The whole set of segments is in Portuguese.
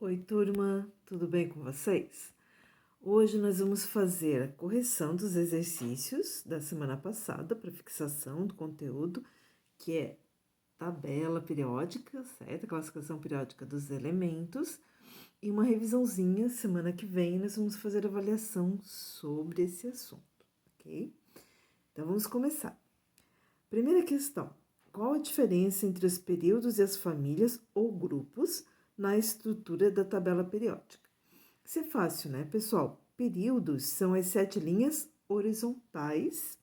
Oi, turma, tudo bem com vocês? Hoje nós vamos fazer a correção dos exercícios da semana passada para fixação do conteúdo, que é tabela periódica, certo? Classificação periódica dos elementos, e uma revisãozinha. Semana que vem nós vamos fazer avaliação sobre esse assunto, ok? Então vamos começar. Primeira questão: qual a diferença entre os períodos e as famílias ou grupos na estrutura da tabela periódica? Isso é fácil, né, pessoal? Períodos são as 7 linhas horizontais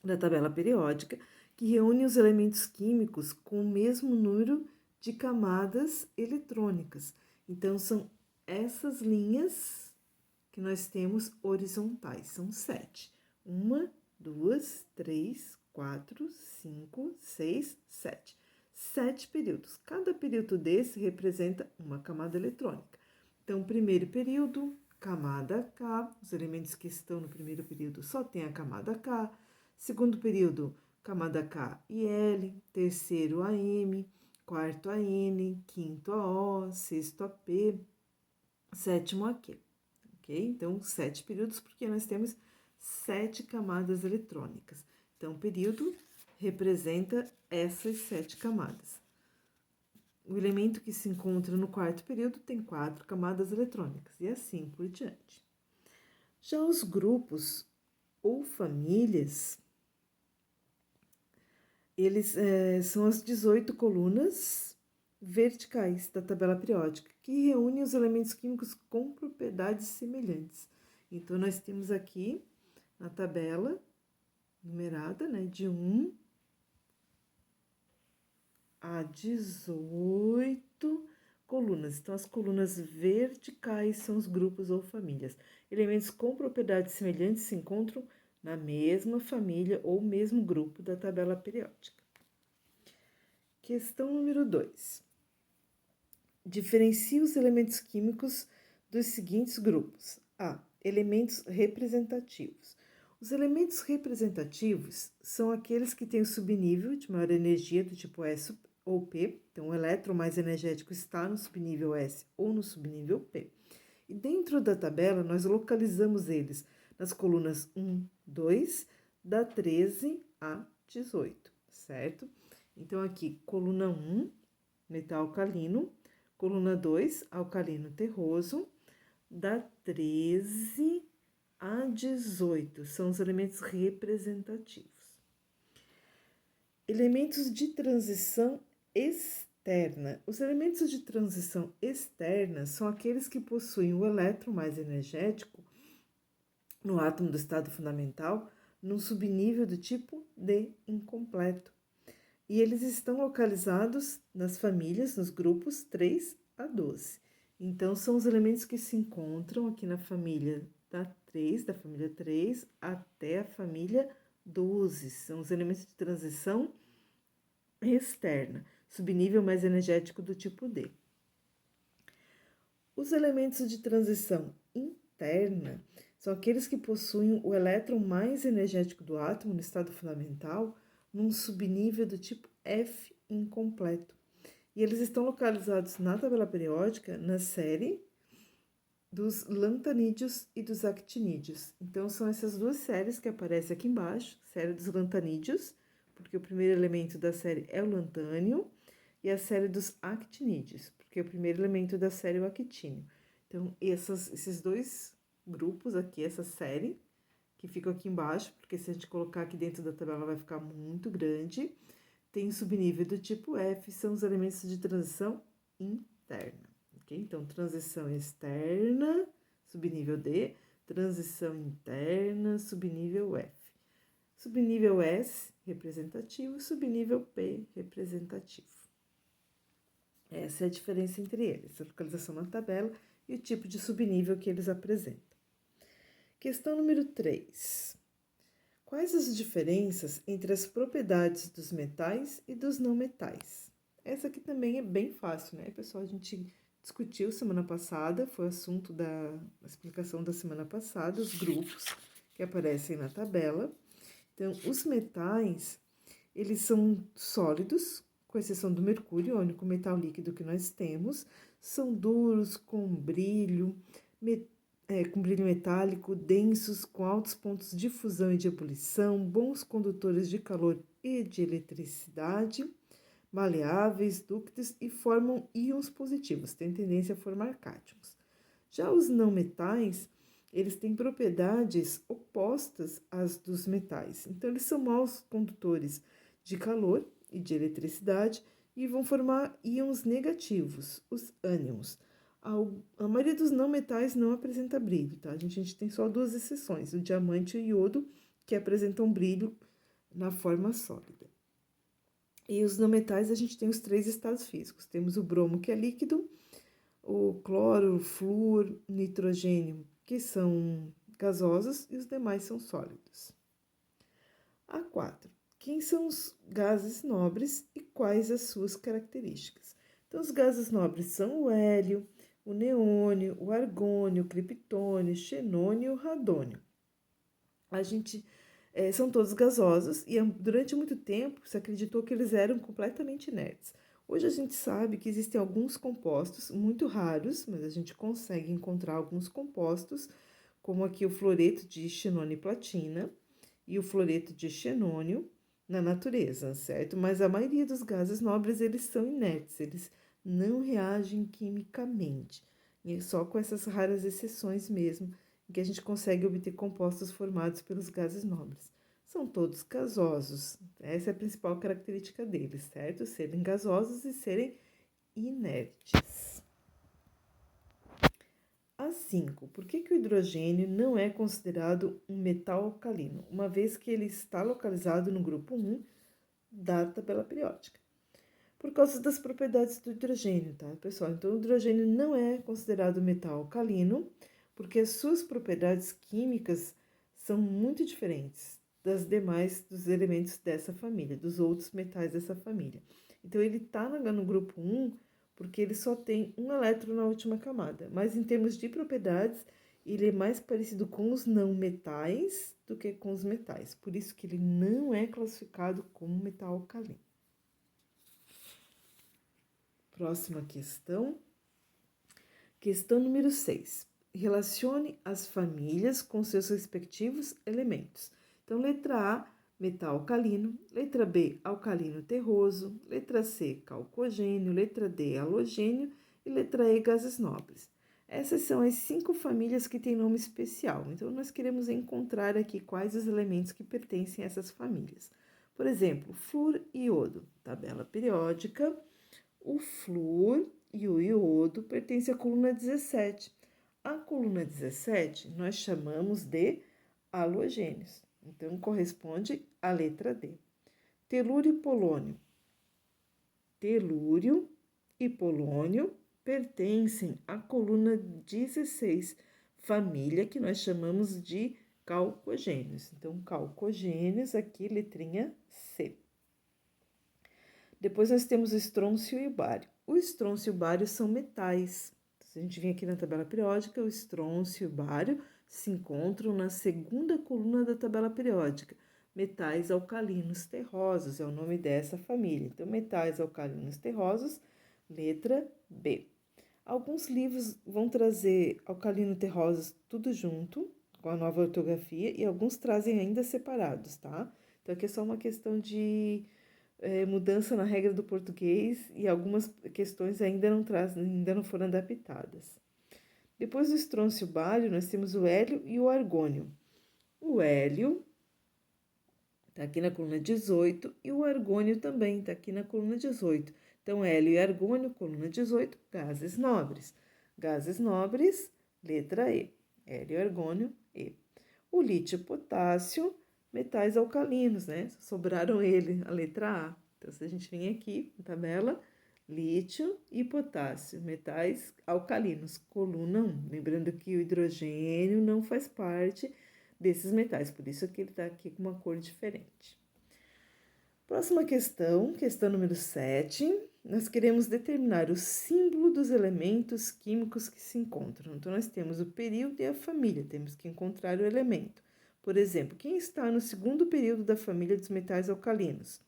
da tabela periódica que reúnem os elementos químicos com o mesmo número de camadas eletrônicas. Então, são essas linhas que nós temos horizontais. São 7. 1, 2, 3, 4, 5, 6, 7. 7 períodos. Cada período desse representa uma camada eletrônica. Então, primeiro período, camada K. Os elementos que estão no primeiro período só tem a camada K. Segundo período, camada K e L. Terceiro, AM. Quarto, AN. Quinto, AO. Sexto, AP. Sétimo, AQ. Ok? Então, 7 períodos, porque nós temos 7 camadas eletrônicas. Então, período representa essas 7 camadas. O elemento que se encontra no quarto período tem 4 camadas eletrônicas, e assim por diante. Já os grupos ou famílias, eles são as 18 colunas verticais da tabela periódica, que reúnem os elementos químicos com propriedades semelhantes. Então, nós temos aqui na tabela numerada, né, de 1 a 18 colunas. Então, as colunas verticais são os grupos ou famílias. Elementos com propriedades semelhantes se encontram na mesma família ou mesmo grupo da tabela periódica. Questão número 2. Diferencie os elementos químicos dos seguintes grupos. A. Elementos representativos. Os elementos representativos são aqueles que têm o subnível de maior energia do tipo S ou P. Então, o elétron mais energético está no subnível S ou no subnível P. E dentro da tabela, nós localizamos eles nas colunas 1, 2, da 13 a 18, certo? Então, aqui, coluna 1, metal alcalino. Coluna 2, alcalino terroso. Da 13 a 18 são os elementos representativos. Elementos de transição externa. Os elementos de transição externa são aqueles que possuem o elétron mais energético no átomo do estado fundamental, num subnível do tipo D incompleto. E eles estão localizados nas famílias, nos grupos 3 a 12. Então, são os elementos que se encontram aqui na família da família 3 até a família 12. São os elementos de transição externa, subnível mais energético do tipo D. Os elementos de transição interna são aqueles que possuem o elétron mais energético do átomo no estado fundamental, num subnível do tipo F incompleto. E eles estão localizados na tabela periódica na série dos lantanídeos e dos actinídeos. Então, são essas duas séries que aparecem aqui embaixo, série dos lantanídeos, porque o primeiro elemento da série é o lantânio, e a série dos actinídeos, porque o primeiro elemento da série é o actínio. Então, esses dois grupos aqui, essa série, que fica aqui embaixo, porque se a gente colocar aqui dentro da tabela vai ficar muito grande, tem subnível do tipo F, são os elementos de transição interna, ok? Então, transição externa, subnível D, transição interna, subnível F. Subnível S, representativo, subnível P, representativo. Essa é a diferença entre eles, a localização na tabela e o tipo de subnível que eles apresentam. Questão número 3. Quais as diferenças entre as propriedades dos metais e dos não metais? Essa aqui também é bem fácil, né, pessoal? A gente discutiu semana passada, foi assunto da explicação da semana passada, os grupos que aparecem na tabela. Então, os metais, eles são sólidos, com exceção do mercúrio, é o único metal líquido que nós temos. São duros, com brilho metálico, densos, com altos pontos de fusão e de ebulição, bons condutores de calor e de eletricidade, maleáveis, dúcteis e formam íons positivos, têm tendência a formar cátions. Já os não metais, eles têm propriedades opostas às dos metais. Então, eles são maus condutores de calor e de eletricidade e vão formar íons negativos, os ânions. A maioria dos não metais não apresenta brilho, tá? A gente tem só duas exceções, o diamante e o iodo, que apresentam brilho na forma sólida. E os não metais, a gente tem os 3 estados físicos. Temos o bromo, que é líquido, o cloro, o flúor, o nitrogênio, que são gasosos, e os demais são sólidos. A4. Quem são os gases nobres e quais as suas características? Então, os gases nobres são o hélio, o neônio, o argônio, o criptônio, o xenônio e o radônio. São todos gasosos e durante muito tempo se acreditou que eles eram completamente inertes. Hoje a gente sabe que existem alguns compostos muito raros, mas a gente consegue encontrar alguns compostos, como aqui o fluoreto de xenônio e platina e o fluoreto de xenônio na natureza, certo? Mas a maioria dos gases nobres, eles são inertes, eles não reagem quimicamente. E é só com essas raras exceções mesmo que a gente consegue obter compostos formados pelos gases nobres. São todos gasosos. Essa é a principal característica deles, certo? Serem gasosos e serem inertes. A5. Por que o hidrogênio não é considerado um metal alcalino, uma vez que ele está localizado no grupo 1 da tabela periódica? Por causa das propriedades do hidrogênio, tá, pessoal? Então, o hidrogênio não é considerado metal alcalino, porque as suas propriedades químicas são muito diferentes das demais dos elementos dessa família, dos outros metais dessa família. Então, ele está no grupo 1 porque ele só tem um elétron na última camada, mas em termos de propriedades, ele é mais parecido com os não metais do que com os metais, por isso que ele não é classificado como metal alcalino. Próxima questão. Questão número 6. Relacione as famílias com seus respectivos elementos. Então, letra A, metal alcalino. Letra B, alcalino terroso. Letra C, calcogênio. Letra D, halogênio. E letra E, gases nobres. Essas são as 5 famílias que têm nome especial. Então, nós queremos encontrar aqui quais os elementos que pertencem a essas famílias. Por exemplo, flúor e iodo. Tabela periódica. O flúor e o iodo pertencem à coluna 17. A coluna 17 nós chamamos de halogênios. Então, corresponde à letra D. Telúrio e polônio. Telúrio e polônio pertencem à coluna 16, família que nós chamamos de calcogênios. Então, calcogênios, aqui, letrinha C. Depois nós temos o estrôncio e o bário. O estrôncio e o bário são metais. Se a gente vir aqui na tabela periódica, o estrôncio e o bário se encontram na segunda coluna da tabela periódica. Metais alcalinos terrosos é o nome dessa família. Então, metais alcalinos terrosos, letra B. Alguns livros vão trazer alcalino terrosos tudo junto, com a nova ortografia, e alguns trazem ainda separados, tá? Então, aqui é só uma questão de mudança na regra do português e algumas questões ainda não foram adaptadas. Depois do estrôncio bário, nós temos o hélio e o argônio. O hélio está aqui na coluna 18 e o argônio também está aqui na coluna 18. Então, hélio e argônio, coluna 18, gases nobres. Gases nobres, letra E. Hélio e argônio, E. O lítio e o potássio, metais alcalinos, né? Sobraram ele, a letra A. Então, se a gente vir aqui na tabela, lítio e potássio, metais alcalinos, coluna 1. Lembrando que o hidrogênio não faz parte desses metais, por isso que ele está aqui com uma cor diferente. Próxima questão, questão número 7. Nós queremos determinar o símbolo dos elementos químicos que se encontram. Então, nós temos o período e a família, temos que encontrar o elemento. Por exemplo, quem está no segundo período da família dos metais alcalinos?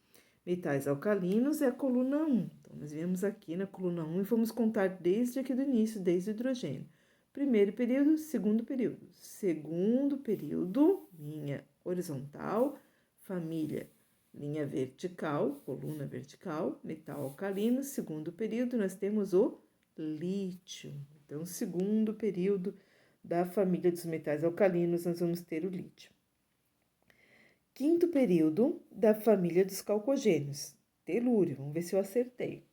Metais alcalinos é a coluna 1. Então, nós viemos aqui na coluna 1 e vamos contar desde aqui do início, desde o hidrogênio. Primeiro período, segundo período. Segundo período, linha horizontal, família, linha vertical, coluna vertical, metal alcalino. Segundo período, nós temos o lítio. Então, segundo período da família dos metais alcalinos, nós vamos ter o lítio. Quinto período da família dos calcogênios, telúrio. Vamos ver se eu acertei.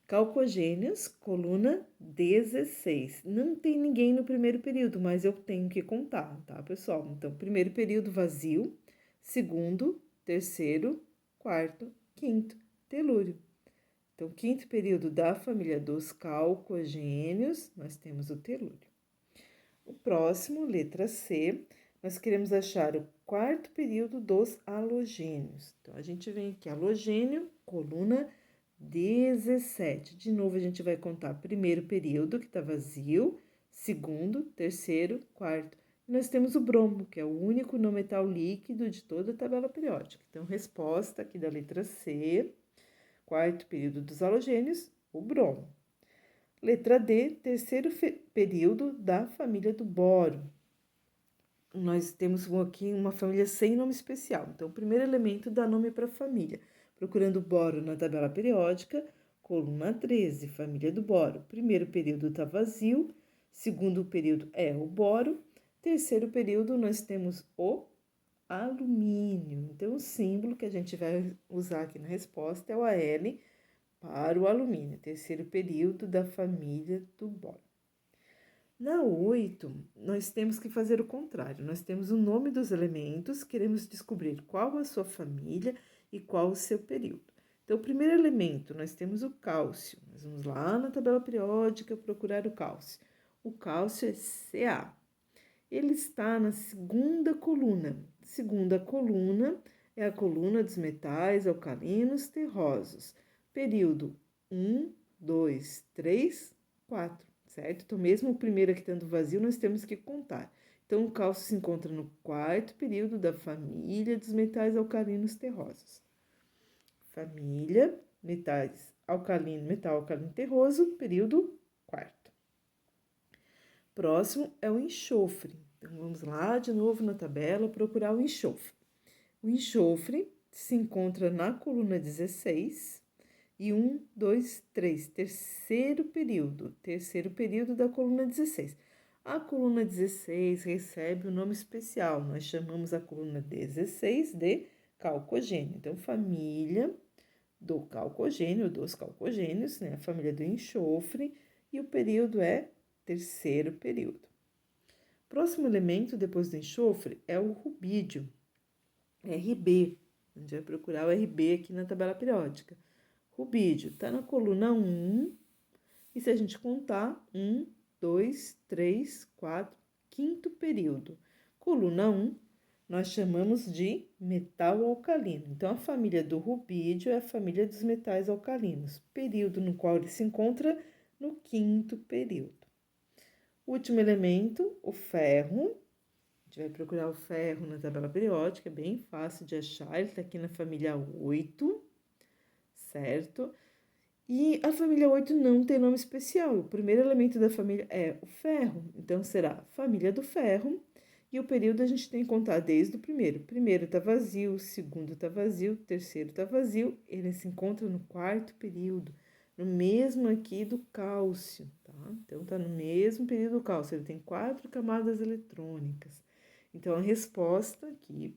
Calcogênios, coluna 16. Não tem ninguém no primeiro período, mas eu tenho que contar, tá, pessoal? Então, primeiro período vazio, segundo, terceiro, quarto, quinto, telúrio. Então, quinto período da família dos calcogênios, nós temos o telúrio. O próximo, letra C, nós queremos achar o quarto período dos halogênios. Então, a gente vem aqui, halogênio, coluna 17. De novo, a gente vai contar primeiro período, que está vazio, segundo, terceiro, quarto. E nós temos o bromo, que é o único não metal líquido de toda a tabela periódica. Então, resposta aqui da letra C, quarto período dos halogênios, o bromo. Letra D, terceiro período da família do boro. Nós temos aqui uma família sem nome especial. Então, o primeiro elemento dá nome para a família. Procurando boro na tabela periódica, coluna 13, família do boro. Primeiro período está vazio, segundo período é o boro, terceiro período nós temos o alumínio. Então, o símbolo que a gente vai usar aqui na resposta é o Al para o alumínio, terceiro período da família do boro. Na 8, nós temos que fazer o contrário. Nós temos o nome dos elementos, queremos descobrir qual a sua família e qual o seu período. Então, o primeiro elemento, nós temos o cálcio. Nós vamos lá na tabela periódica procurar o cálcio. O cálcio é Ca. Ele está na segunda coluna. Segunda coluna é a coluna dos metais alcalinos terrosos. Período 1, 2, 3, 4. Certo? Então, mesmo o primeiro aqui estando vazio, nós temos que contar. Então, o cálcio se encontra no quarto período da família dos metais alcalinos terrosos. Família, metais alcalino, metal alcalino terroso, período quarto. Próximo é o enxofre. Então, vamos lá de novo na tabela procurar o enxofre. O enxofre se encontra na coluna 16. E 1, 2, 3, terceiro período da coluna 16. A coluna 16 recebe um nome especial, nós chamamos a coluna 16 de calcogênio. Então, família do calcogênio, dos calcogênios, né? A família do enxofre, e o período é terceiro período. Próximo elemento depois do enxofre é o rubídio, RB. A gente vai procurar o RB aqui na tabela periódica. Rubídio está na coluna 1, e se a gente contar, 1, 2, 3, 4, quinto período. Coluna 1, nós chamamos de metal alcalino. Então, a família do rubídio é a família dos metais alcalinos, período no qual ele se encontra no quinto período. Último elemento, o ferro. A gente vai procurar o ferro na tabela periódica, é bem fácil de achar, ele está aqui na família 8. Certo? E a família 8 não tem nome especial. O primeiro elemento da família é o ferro. Então, será família do ferro. E o período a gente tem que contar desde o primeiro. Primeiro está vazio, segundo está vazio, terceiro está vazio. Ele se encontra no quarto período. No mesmo aqui do cálcio, tá? Então, está no mesmo período do cálcio. Ele tem 4 camadas eletrônicas. Então, a resposta aqui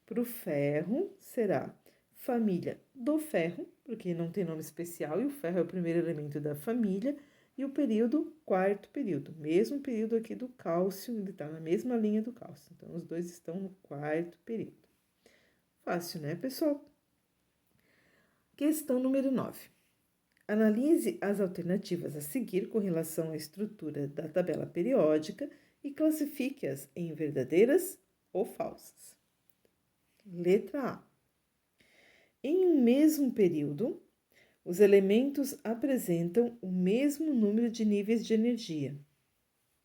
para o ferro será família do ferro, porque não tem nome especial, e o ferro é o primeiro elemento da família, e o período, quarto período. Mesmo período aqui do cálcio, ele está na mesma linha do cálcio. Então, os dois estão no quarto período. Fácil, né, pessoal? Questão número 9. Analise as alternativas a seguir com relação à estrutura da tabela periódica e classifique-as em verdadeiras ou falsas. Letra A. Em um mesmo período, os elementos apresentam o mesmo número de níveis de energia.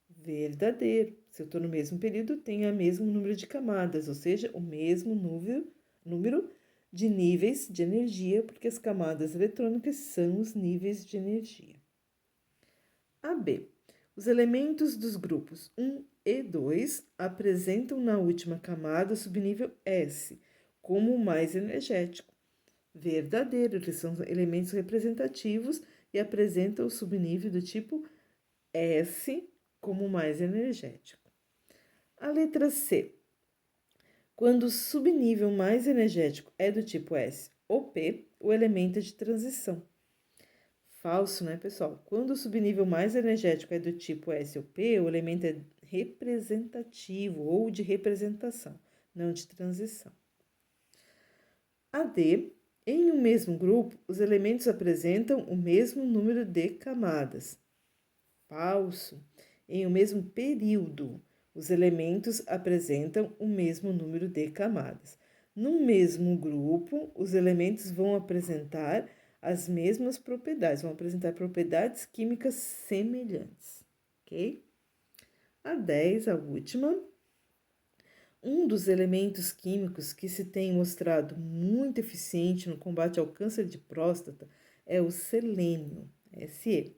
Verdadeiro. Se eu estou no mesmo período, tenho o mesmo número de camadas, ou seja, o mesmo número de níveis de energia, porque as camadas eletrônicas são os níveis de energia. AB. Os elementos dos grupos 1 e 2 apresentam na última camada o subnível S como o mais energético. Verdadeiro, eles são elementos representativos e apresentam o subnível do tipo S como o mais energético. A letra C. Quando o subnível mais energético é do tipo S ou P, o elemento é de transição. Falso, né, pessoal? Quando o subnível mais energético é do tipo S ou P, o elemento é representativo ou de representação, não de transição. A D. Em um mesmo grupo, os elementos apresentam o mesmo número de camadas. Falso. Em um mesmo período, os elementos apresentam o mesmo número de camadas. No mesmo grupo, os elementos vão apresentar as mesmas propriedades, vão apresentar propriedades químicas semelhantes, ok? A 10, a última. Um dos elementos químicos que se tem mostrado muito eficiente no combate ao câncer de próstata é o selênio, Se.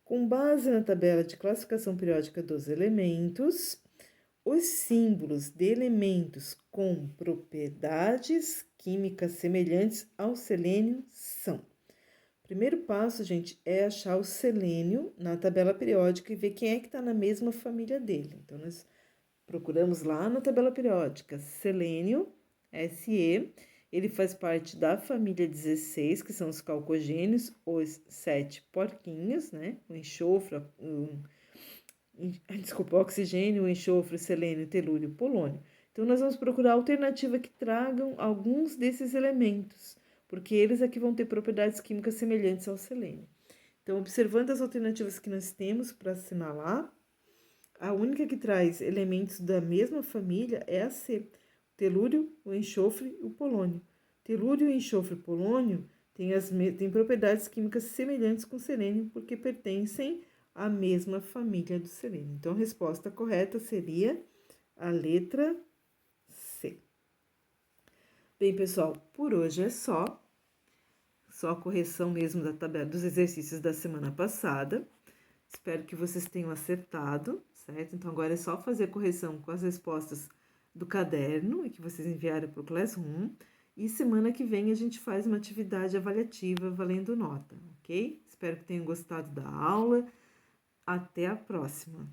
Com base na tabela de classificação periódica dos elementos, os símbolos de elementos com propriedades químicas semelhantes ao selênio são. Primeiro passo, gente, é achar o selênio na tabela periódica e ver quem é que está na mesma família dele. Então, nós procuramos lá na tabela periódica selênio, Se, ele faz parte da família 16, que são os calcogênios, os 7 porquinhos, né? O enxofre, o oxigênio, o enxofre, o selênio, o telúrio e o polônio. Então, nós vamos procurar alternativa que tragam alguns desses elementos, porque eles aqui vão ter propriedades químicas semelhantes ao selênio. Então, observando as alternativas que nós temos para assinalar, a única que traz elementos da mesma família é a C, o telúrio, o enxofre e o polônio. Telúrio, enxofre e polônio têm propriedades químicas semelhantes com o selênio, porque pertencem à mesma família do selênio. Então, a resposta correta seria a letra C. Bem, pessoal, por hoje é só a correção mesmo da tabela dos exercícios da semana passada. Espero que vocês tenham acertado, certo? Então, agora é só fazer a correção com as respostas do caderno e que vocês enviaram para o Classroom. E semana que vem a gente faz uma atividade avaliativa valendo nota, ok? Espero que tenham gostado da aula. Até a próxima!